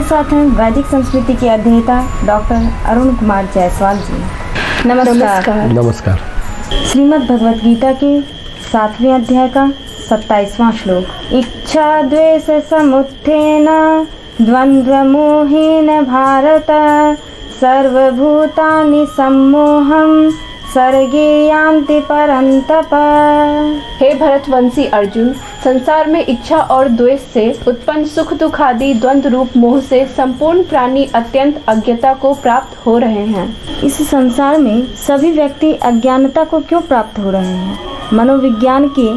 साथ हैं वैदिक संस्कृति के अध्येता डॉक्टर अरुण कुमार जायसवाल जी। नमस्कार। नमस्कार। श्रीमद् भगवत गीता के 7वें अध्याय का 27वां श्लोक। इच्छा द्वेष समुत्थेन द्वंद्व मोहेन भारत सर्वभूतानि सम्मोहं सर्गे यान्ति परन्तप। हे भरतवंशी अर्जुन, संसार में इच्छा और द्वेष से उत्पन्न सुख दुख आदि द्वंद्व रूप मोह से संपूर्ण प्राणी अत्यंत अज्ञता को प्राप्त हो रहे हैं। इस संसार में सभी व्यक्ति अज्ञानता को क्यों प्राप्त हो रहे हैं? मनोविज्ञान के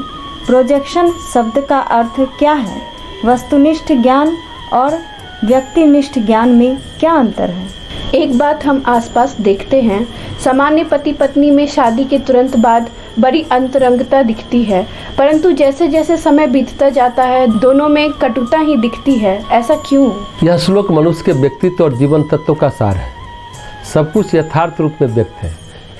प्रोजेक्शन शब्द का अर्थ क्या है? वस्तुनिष्ठ ज्ञान और व्यक्तिनिष्ठ ज्ञान में क्या अंतर है? एक बात हम आसपास देखते हैं, सामान्य पति पत्नी में शादी के तुरंत बाद बड़ी अंतरंगता दिखती है, परंतु जैसे जैसे समय बीतता जाता है दोनों में कटुता ही दिखती है। ऐसा क्यों? यह श्लोक मनुष्य के व्यक्तित्व और जीवन तत्व का सार है। सब कुछ यथार्थ रूप में व्यक्त है।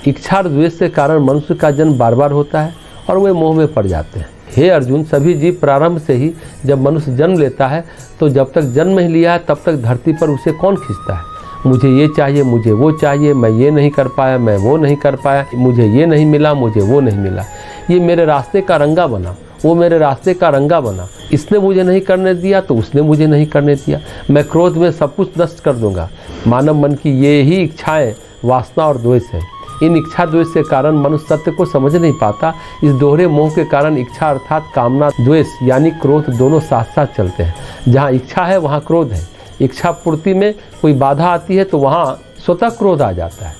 इच्छा और द्वेष के कारण मनुष्य का जन्म बार बार होता है और वे मोह में पड़ जाते हैं। हे अर्जुन, सभी जीव प्रारंभ से ही जब मनुष्य जन्म लेता है तो जब तक जन्म ही लिया है तब तक धरती पर उसे कौन खींचता है? मुझे ये चाहिए, मुझे वो चाहिए, मैं ये नहीं कर पाया, मैं वो नहीं कर पाया, मुझे ये नहीं मिला, मुझे वो नहीं मिला, ये मेरे रास्ते का रंगा बना, वो मेरे रास्ते का रंगा बना, इसने मुझे नहीं करने दिया तो उसने मुझे नहीं करने दिया, मैं क्रोध में सब कुछ नष्ट कर दूंगा। मानव मन की ये ही इच्छाएं, वासना और द्वेष है। इन इच्छा द्वेष के कारण मनुष्य सत्य को समझ नहीं पाता। इस दोहरे मोह के कारण इच्छा अर्थात कामना, द्वेष यानी क्रोध दोनों साथ साथ चलते हैं। जहाँ इच्छा है वहाँ क्रोध है। इच्छा पूर्ति में कोई बाधा आती है तो वहाँ स्वतः क्रोध आ जाता है।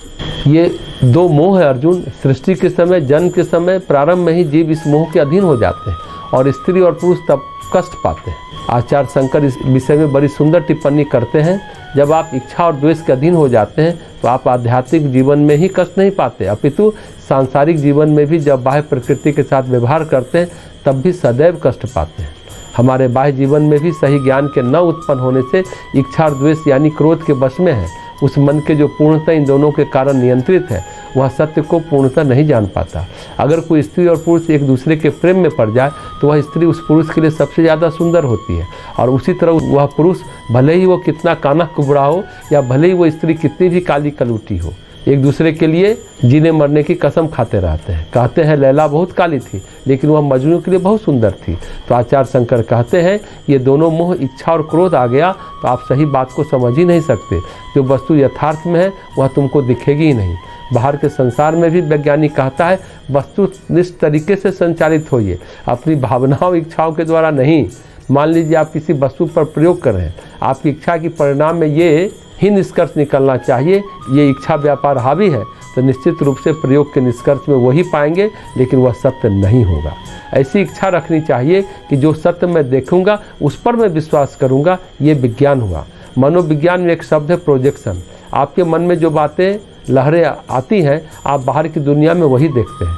ये दो मोह है अर्जुन। सृष्टि के समय, जन्म के समय, प्रारंभ में ही जीव इस मोह के अधीन हो जाते हैं और स्त्री और पुरुष तब कष्ट पाते हैं। आचार्य शंकर इस विषय में बड़ी सुंदर टिप्पणी करते हैं। जब आप इच्छा और द्वेष के अधीन हो जाते हैं तो आप आध्यात्मिक जीवन में ही कष्ट नहीं पाते, अपितु सांसारिक जीवन में भी जब बाह्य प्रकृति के साथ व्यवहार करते हैं तब भी सदैव कष्ट पाते हैं। हमारे बाह्य जीवन में भी सही ज्ञान के न उत्पन्न होने से इच्छा और द्वेष यानी क्रोध के वश में है। उस मन के जो पूर्णतः इन दोनों के कारण नियंत्रित है वह सत्य को पूर्णतः नहीं जान पाता। अगर कोई स्त्री और पुरुष एक दूसरे के प्रेम में पड़ जाए तो वह स्त्री उस पुरुष के लिए सबसे ज़्यादा सुंदर होती है और उसी तरह वह पुरुष भले ही वो कितना काना कुबड़ा हो या भले ही वो स्त्री कितनी भी काली कलूटी हो, एक दूसरे के लिए जीने मरने की कसम खाते रहते हैं। कहते हैं लैला बहुत काली थी लेकिन वह मजनू के लिए बहुत सुंदर थी। तो आचार्य शंकर कहते हैं ये दोनों मोह, इच्छा और क्रोध आ गया तो आप सही बात को समझ ही नहीं सकते। जो वस्तु यथार्थ में है वह तुमको दिखेगी ही नहीं। बाहर के संसार में भी वैज्ञानिक कहता है वस्तुनिष्ठ तरीके से संचालित होइए, अपनी भावनाओं इच्छाओं के द्वारा नहीं। मान लीजिए आप किसी वस्तु पर प्रयोग कर रहे हैं, आपकी इच्छा के परिणाम में ये ही निष्कर्ष निकलना चाहिए ये इच्छा व्यापार हावी है, तो निश्चित रूप से प्रयोग के निष्कर्ष में वही पाएंगे लेकिन वह सत्य नहीं होगा। ऐसी इच्छा रखनी चाहिए कि जो सत्य मैं देखूंगा उस पर मैं विश्वास करूंगा। ये विज्ञान हुआ। मनोविज्ञान में एक शब्द है प्रोजेक्शन। आपके मन में जो बातें लहरें आती हैं आप बाहर की दुनिया में वही देखते हैं।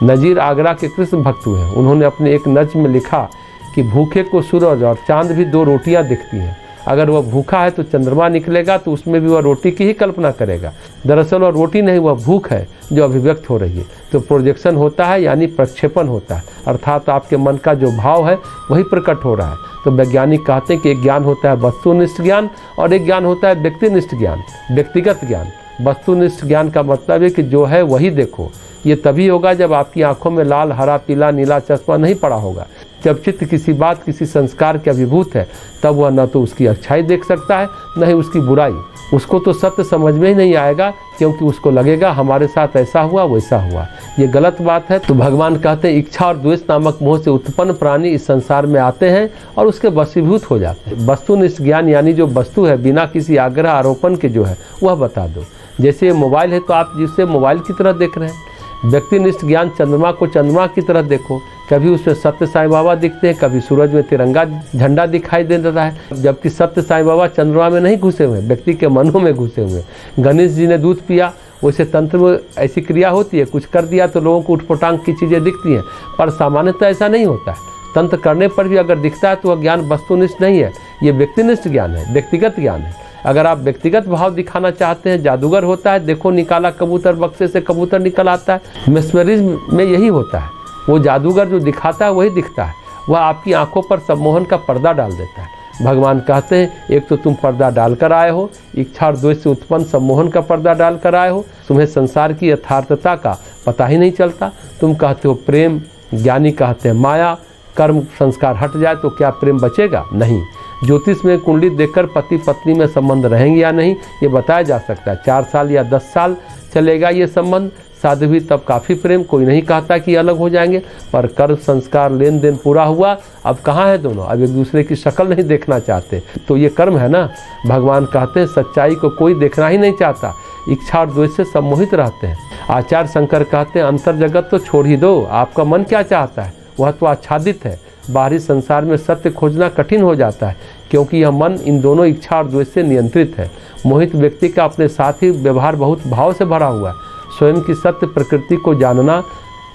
नज़ीर आगरा के कृष्ण भक्त हुए, उन्होंने अपने एक नज्म में लिखा कि भूखे को सूरज और चांद भी दो रोटियां दिखती हैं। अगर वह भूखा है तो चंद्रमा निकलेगा तो उसमें भी वह रोटी की ही कल्पना करेगा। दरअसल वह रोटी नहीं, वह भूख है जो अभिव्यक्त हो रही है। तो प्रोजेक्शन होता है यानी प्रक्षेपण होता है, अर्थात आपके मन का जो भाव है वही प्रकट हो रहा है। तो वैज्ञानिक कहते हैं कि एक ज्ञान होता है वस्तुनिष्ठ ज्ञान और एक ज्ञान होता है व्यक्तिनिष्ठ ज्ञान, व्यक्तिगत ज्ञान। वस्तुनिष्ठ ज्ञान का मतलब है कि जो है वही देखो। ये तभी होगा जब आपकी आंखों में लाल, हरा, पीला, नीला चश्मा नहीं पड़ा होगा। जब चित्त किसी बात, किसी संस्कार के अभिभूत है तब वह न तो उसकी अच्छाई देख सकता है न ही उसकी बुराई। उसको तो सत्य समझ में ही नहीं आएगा क्योंकि उसको लगेगा हमारे साथ ऐसा हुआ वैसा हुआ। ये गलत बात है। तो भगवान कहते हैं इच्छा और द्वेष नामक मोह से उत्पन्न प्राणी इस संसार में आते हैं और उसके वशीभूत हो जाते हैं। वस्तुनिष्ठ ज्ञान यानी जो वस्तु है बिना किसी आग्रह आरोपण के जो है वह बता दो। जैसे मोबाइल है तो आप जिससे मोबाइल की तरह देख रहे हैं। व्यक्तिनिष्ठ ज्ञान चंद्रमा को चंद्रमा की तरह देखो। कभी उसमें सत्य साईं बाबा दिखते हैं, कभी सूरज में तिरंगा झंडा दिखाई दे देता है, जबकि सत्य साईं बाबा चंद्रमा में नहीं घुसे हुए, व्यक्ति के मनों में घुसे हुए। गणेश जी ने दूध पिया, वैसे तंत्र में ऐसी क्रिया होती है, कुछ कर दिया तो लोगों को उठपटांग की चीज़ें दिखती हैं, पर सामान्यतः ऐसा नहीं होता है। तंत्र करने पर भी अगर दिखता है तो वह ज्ञान वस्तुनिष्ठ नहीं है, ये व्यक्तिनिष्ठ ज्ञान है, व्यक्तिगत ज्ञान है। अगर आप व्यक्तिगत भाव दिखाना चाहते हैं, जादूगर होता है, देखो निकाला कबूतर, बक्से से कबूतर निकल आता है। मेस्मरिज्म में यही होता है, वो जादूगर जो दिखाता है वही दिखता है, वह आपकी आंखों पर सम्मोहन का पर्दा डाल देता है। भगवान कहते हैं एक तो तुम पर्दा डालकर आए हो, इच्छा और द्वेष से उत्पन्न सम्मोहन का पर्दा डालकर आए हो, तुम्हें संसार की यथार्थता का पता ही नहीं चलता। तुम कहते हो प्रेम, ज्ञानी कहते हैं माया, कर्म संस्कार हट जाए तो क्या प्रेम बचेगा? नहीं। ज्योतिष में कुंडली देखकर पति पत्नी में संबंध रहेंगे या नहीं ये बताया जा सकता है। 4 साल या 10 साल चलेगा ये संबंध, शादी हुई तब काफ़ी प्रेम, कोई नहीं कहता कि अलग हो जाएंगे, पर कर्म संस्कार लेन देन पूरा हुआ, अब कहाँ है दोनों? अब एक दूसरे की शक्ल नहीं देखना चाहते, तो ये कर्म है ना। भगवान कहते हैं सच्चाई को कोई देखना ही नहीं चाहता, इच्छा और द्वेष से सम्मोहित रहते हैं। आचार्य शंकर कहते हैं अंतर जगत तो छोड़ ही दो, आपका मन क्या चाहता है वह तो आच्छादित है। बाहरी संसार में सत्य खोजना कठिन हो जाता है क्योंकि यह मन इन दोनों इच्छा और द्वेष से नियंत्रित है। मोहित व्यक्ति का अपने साथ ही व्यवहार बहुत भाव से भरा हुआ है। स्वयं की सत्य प्रकृति को जानना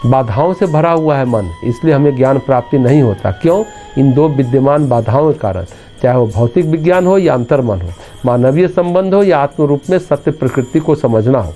बाधाओं से भरा हुआ है मन, इसलिए हमें ज्ञान प्राप्ति नहीं होता। क्यों? इन दो विद्यमान बाधाओं के कारण, चाहे वो भौतिक विज्ञान हो या अंतर्मन हो, मानवीय संबंध हो या आत्म रूप में सत्य प्रकृति को समझना हो।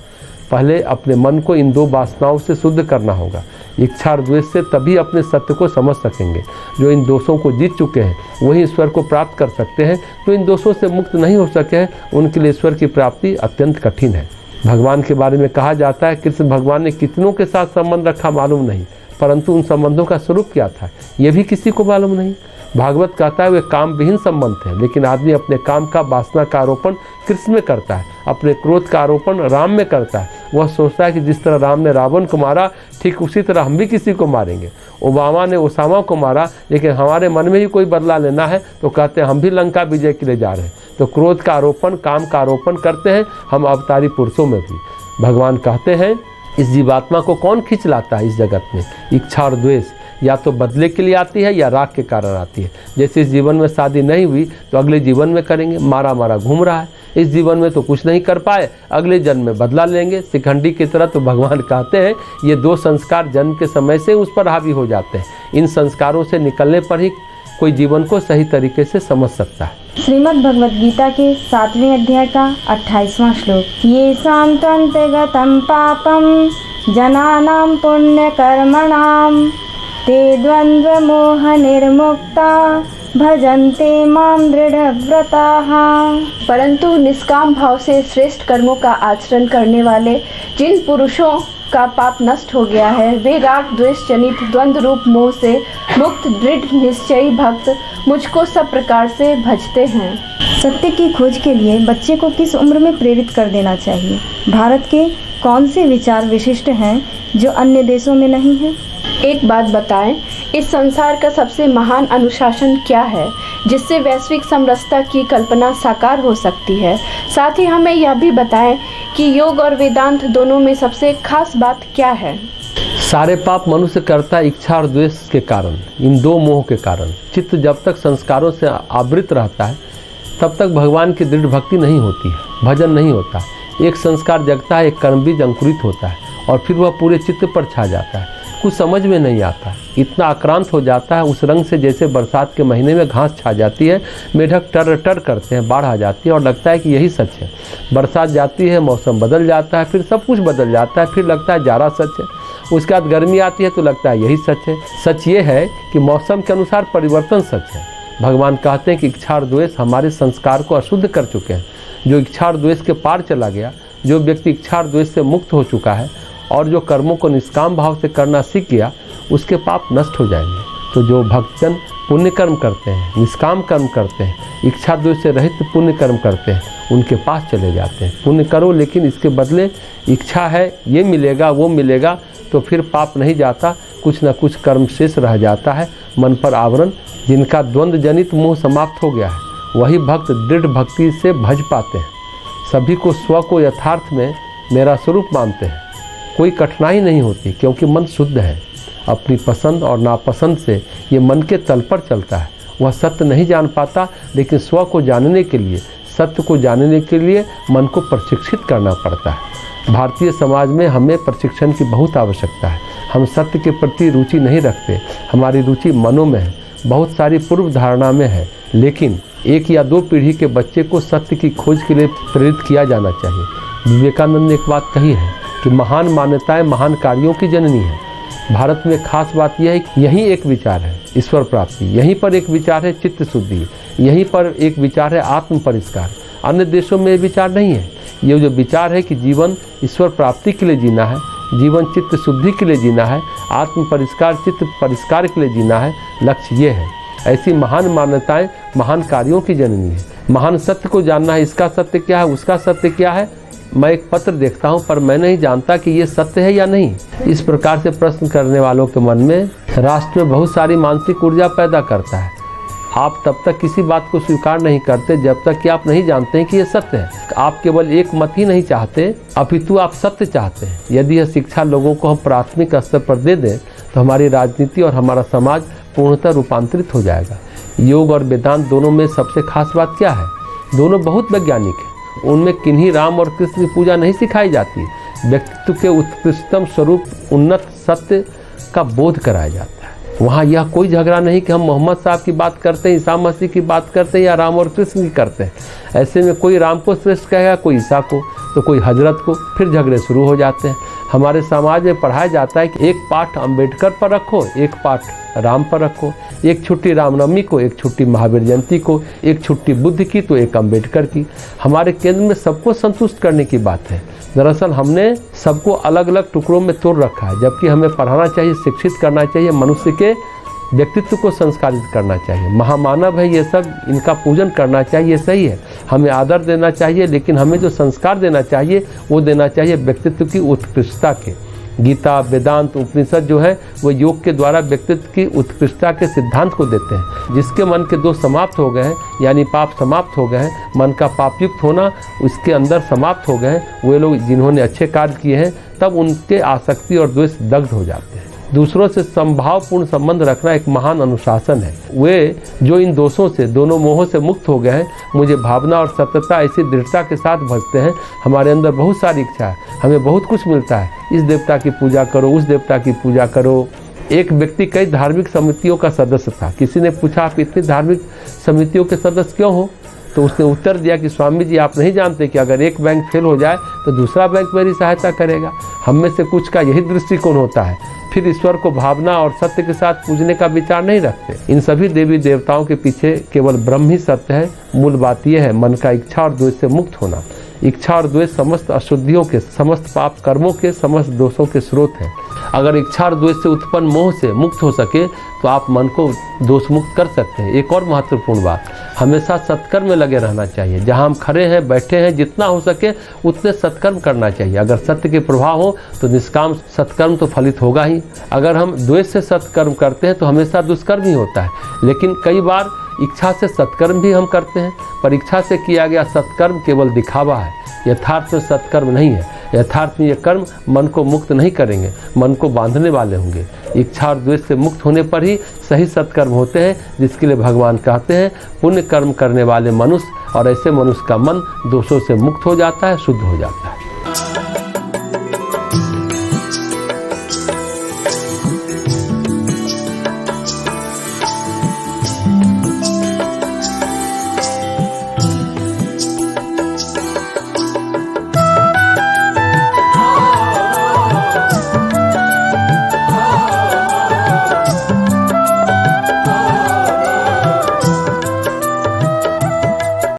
पहले अपने मन को इन दो वासनाओं से शुद्ध करना होगा। इच्छा और द्वेष से तभी अपने सत्य को समझ सकेंगे। जो इन दोषों को जीत चुके हैं वही ईश्वर को प्राप्त कर सकते हैं। जो इन दोषों से मुक्त नहीं हो सके हैं उनके लिए ईश्वर की प्राप्ति अत्यंत कठिन है। भगवान के बारे में कहा जाता है कृष्ण भगवान ने कितनों के साथ संबंध रखा मालूम नहीं, परंतु उन संबंधों का स्वरूप क्या था ये भी किसी को मालूम नहीं। भागवत कहता है वे काम विहीन संबंध थे, लेकिन आदमी अपने काम का वासना का आरोपण कृष्ण में करता है, अपने क्रोध का आरोपण राम में करता है। वह सोचता है कि जिस तरह राम ने रावण को मारा ठीक उसी तरह हम भी किसी को मारेंगे। ओबामा ने ओसामा को मारा, लेकिन हमारे मन में ही कोई बदला लेना है तो कहते हैं हम भी लंका विजय के लिए जा रहे हैं। तो क्रोध का आरोपण, काम का आरोपण करते हैं हम अवतारी पुरुषों में भी। भगवान कहते हैं इस जीवात्मा को कौन खींच लाता है इस जगत में? इच्छा और द्वेष या तो बदले के लिए आती है या राग के कारण आती है। जैसे इस जीवन में शादी नहीं हुई तो अगले जीवन में करेंगे, मारा मारा घूम रहा है, इस जीवन में तो कुछ नहीं कर पाए, अगले जन्म में बदला लेंगे। शिखंडी की तरह तो भगवान कहते हैं ये 2 संस्कार जन्म के समय से उस पर हावी हो जाते हैं। इन संस्कारों से निकलने पर ही कोई जीवन को सही तरीके से समझ सकता है। श्रीमद् भगवद गीता के 7वें अध्याय का 28वां श्लोक, ये सांत्वन्तगतं पापम जनानां पुण्यकर्मणां ते द्वंद्व मोह निर्मुक्ता भजन्ते मां दृढ़व्रताः। परंतु निष्काम भाव से श्रेष्ठ कर्मों का आचरण करने वाले जिन पुरुषों का पाप नष्ट हो गया है वे राग द्वेष जनित द्वंद्व रूप मोह से मुक्त दृढ़ निश्चयी भक्त मुझको सब प्रकार से भजते हैं। सत्य की खोज के लिए बच्चे को किस उम्र में प्रेरित कर देना चाहिए? भारत के कौन से विचार विशिष्ट हैं जो अन्य देशों में नहीं हैं? एक बात बताएं, इस संसार का सबसे महान अनुशासन क्या है जिससे वैश्विक समरसता की कल्पना साकार हो सकती है? साथ ही हमें यह भी बताएं कि योग और वेदांत दोनों में सबसे खास बात क्या है? सारे पाप मनुष्य करता है इच्छा और द्वेष के कारण, इन 2 मोह के कारण। चित्त जब तक संस्कारों से आवृत रहता है तब तक भगवान की दृढ़ भक्ति नहीं होती है, भजन नहीं होता। एक संस्कार जगता है, एक कर्म बीज अंकुरित होता है और फिर वह पूरे चित्त पर छा जाता है। कुछ समझ में नहीं आता, इतना आक्रांत हो जाता है उस रंग से जैसे बरसात के महीने में घास छा जाती है, मेढक टर टर करते हैं, बाढ़ आ जाती है और लगता है कि यही सच है। बरसात जाती है, मौसम बदल जाता है, फिर सब कुछ बदल जाता है, फिर लगता है जाड़ा सच है। उसके बाद गर्मी आती है तो लगता है यही सच है। सच ये है कि मौसम के अनुसार परिवर्तन सच है। भगवान कहते हैं कि इच्छा और द्वेष हमारे संस्कार को अशुद्ध कर चुके हैं। जो इच्छा और द्वेष के पार चला गया, जो व्यक्ति इच्छा और द्वेष से मुक्त हो चुका है और जो कर्मों को निष्काम भाव से करना सीख गया, उसके पाप नष्ट हो जाएंगे। तो जो भक्तजन पुण्य कर्म करते हैं, निष्काम कर्म करते हैं, इच्छा द्वेष से रहित पुण्य कर्म करते हैं, उनके पास चले जाते हैं। पुण्य करो लेकिन इसके बदले इच्छा है ये मिलेगा वो मिलेगा, तो फिर पाप नहीं जाता, कुछ न कुछ कर्म शेष रह जाता है मन पर आवरण। जिनका द्वंद्व जनित मोह समाप्त हो गया है वही भक्त दृढ़ भक्ति से भज पाते हैं। सभी को स्व को यथार्थ में मेरा स्वरूप मानते हैं। कोई कठिनाई नहीं होती क्योंकि मन शुद्ध है। अपनी पसंद और नापसंद से ये मन के तल पर चलता है। वह सत्य नहीं जान पाता, लेकिन स्व को जानने के लिए, सत्य को जानने के लिए मन को प्रशिक्षित करना पड़ता है। भारतीय समाज में हमें प्रशिक्षण की बहुत आवश्यकता है। हम सत्य के प्रति रुचि नहीं रखते, हमारी रुचि मनों में है, बहुत सारी पूर्व धारणा में है। लेकिन 1 या 2 पीढ़ी के बच्चे को सत्य की खोज के लिए प्रेरित किया जाना चाहिए। विवेकानंद ने एक बात कही है कि महान मान्यताएं महान कार्यों की जननी है। भारत में खास बात यह है कि यही एक विचार है ईश्वर प्राप्ति, यहीं पर एक विचार है चित्त शुद्धि, यहीं पर एक विचार है आत्म परिष्कार। अन्य देशों में ये विचार नहीं है। ये जो विचार है कि जीवन ईश्वर प्राप्ति के लिए जीना है, जीवन चित्त शुद्धि के लिए जीना है, आत्म परिष्कार चित्त परिष्कार के लिए जीना है, लक्ष्य ये है। ऐसी महान मान्यताएं महान कार्यों की जननी है। महान सत्य को जानना है, इसका सत्य क्या है, उसका सत्य क्या है। मैं एक पत्र देखता हूँ पर मैं नहीं जानता कि ये सत्य है या नहीं। इस प्रकार से प्रश्न करने वालों के मन में राष्ट्र में बहुत सारी मानसिक ऊर्जा पैदा करता है। आप तब तक किसी बात को स्वीकार नहीं करते जब तक कि आप नहीं जानते हैं कि ये सत्य है। आप केवल एक मत ही नहीं चाहते, अपितु आप सत्य चाहते हैं। यदि यह शिक्षा लोगों को हम प्राथमिक स्तर पर दे दें तो हमारी राजनीति और हमारा समाज पूर्णतः रूपांतरित हो जाएगा। योग और वेदांत दोनों में सबसे खास बात क्या है? दोनों बहुत वैज्ञानिक हैं। उनमें किन्हीं राम और कृष्ण की पूजा नहीं सिखाई जाती। व्यक्तित्व के उत्कृष्टतम स्वरूप उन्नत सत्य का बोध कराया जाता है। वहाँ यह कोई झगड़ा नहीं कि हम मोहम्मद साहब की बात करते हैं, ईसा मसीह की बात करते हैं या राम और कृष्ण की करते हैं। ऐसे में कोई राम को श्रेष्ठ कहेगा, कोई ईसा को, तो कोई हजरत को, फिर झगड़े शुरू हो जाते हैं। हमारे समाज में पढ़ाया जाता है कि एक पाठ अंबेडकर पर रखो, एक पाठ राम पर रखो, एक छुट्टी रामनवमी को, एक छुट्टी महावीर जयंती को, एक छुट्टी बुद्ध की तो एक अंबेडकर की। हमारे केंद्र में सबको संतुष्ट करने की बात है। दरअसल हमने सबको अलग अलग टुकड़ों में तोड़ रखा है, जबकि हमें पढ़ाना चाहिए, शिक्षित करना चाहिए, मनुष्य के व्यक्तित्व को संस्कारित करना चाहिए। महामानव है ये सब, इनका पूजन करना चाहिए, सही है। हमें आदर देना चाहिए, लेकिन हमें जो संस्कार देना चाहिए वो देना चाहिए व्यक्तित्व की उत्कृष्टता के। गीता, वेदांत, उपनिषद जो है वो योग के द्वारा व्यक्तित्व की उत्कृष्टता के सिद्धांत को देते हैं। जिसके मन के दोष समाप्त हो गए हैं, यानी पाप समाप्त हो गए हैं, मन का पापयुक्त होना उसके अंदर समाप्त हो गए हैं, वे लोग जिन्होंने अच्छे कार्य किए हैं, तब उनके आसक्ति और द्वेष दग्ध हो जाते हैं। दूसरों से संभावपूर्ण संबंध रखना एक महान अनुशासन है। वे जो इन दोषों से, दोनों मोहों से मुक्त हो गए हैं, मुझे भावना और सत्यता ऐसी दृढ़ता के साथ भजते हैं। हमारे अंदर बहुत सारी इच्छा है, हमें बहुत कुछ मिलता है, इस देवता की पूजा करो, उस देवता की पूजा करो। एक व्यक्ति कई धार्मिक समितियों का सदस्य था। किसी ने पूछा, आप इतनी धार्मिक समितियों के सदस्य क्यों हो? तो उसने उत्तर दिया कि स्वामी जी, आप नहीं जानते कि अगर एक बैंक फेल हो जाए तो दूसरा बैंक मेरी सहायता करेगा। हम में से कुछ का यही दृष्टिकोण होता है। फिर ईश्वर को भावना और सत्य के साथ पूजने का विचार नहीं रखते। इन सभी देवी देवताओं के पीछे केवल ब्रह्म ही सत्य है। मूल बात यह है मन का इच्छा और द्वेष से मुक्त होना। इच्छा और द्वेष समस्त अशुद्धियों के, समस्त पाप कर्मों के, समस्त दोषों के स्रोत हैं। अगर इच्छा और द्वेष से उत्पन्न मोह से मुक्त हो सके तो आप मन को दोष मुक्त कर सकते हैं। एक और महत्वपूर्ण बात, हमेशा सत्कर्म में लगे रहना चाहिए। जहाँ हम खड़े हैं, बैठे हैं, जितना हो सके उतने सत्कर्म करना चाहिए। अगर सत्य के प्रभाव हो तो निष्काम सत्कर्म तो फलित होगा ही। अगर हम द्वेष से सत्कर्म करते हैं तो हमेशा दुष्कर्म ही होता है। लेकिन कई बार इच्छा से सत्कर्म भी हम करते हैं, पर इच्छा से किया गया सत्कर्म केवल दिखावा है, यथार्थ में सत्कर्म नहीं है। यथार्थ में ये कर्म मन को मुक्त नहीं करेंगे, मन को बांधने वाले होंगे। इच्छा और द्वेष से मुक्त होने पर ही सही सत्कर्म होते हैं, जिसके लिए भगवान कहते हैं पुण्य कर्म करने वाले मनुष्य और ऐसे मनुष्य का मन दोषों से मुक्त हो जाता है, शुद्ध हो जाता है।